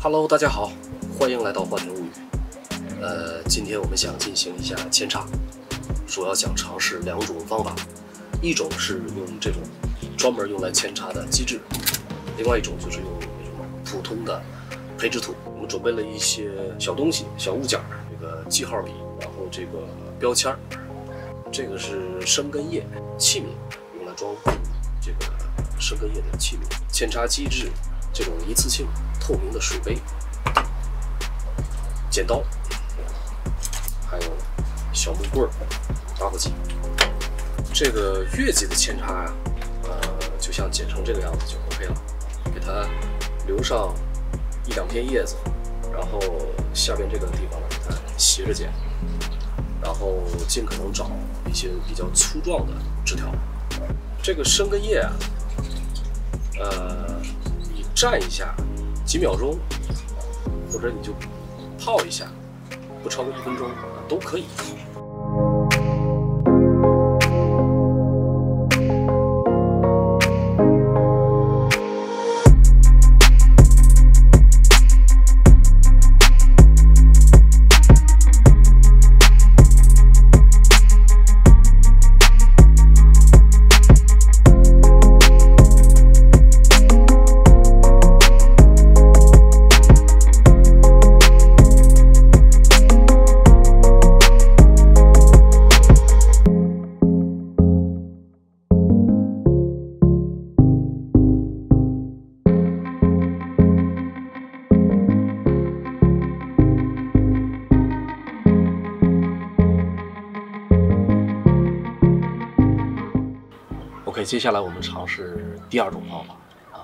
Hello， 大家好，欢迎来到幻听物语。今天我们想进行一下扦插，主要想尝试两种方法，一种是用这种专门用来扦插的机制，另外一种就是用那种普通的培植土。我们准备了一些小东西、小物件，这个记号笔，然后这个标签，这个是生根液器皿，用来装这个生根液的器皿。扦插机制，这种一次性透明的水杯，剪刀，还有小木棍儿、打火机。这个月季的扦插呀，就像剪成这个样子就 OK 了。给它留上一两片叶子，然后下边这个地方呢，给它斜着剪，然后尽可能找一些比较粗壮的枝条。这个生根叶啊，你蘸一下几秒钟，或者你就泡一下，不超过1分钟都可以。OK， 接下来我们尝试第二种方法啊。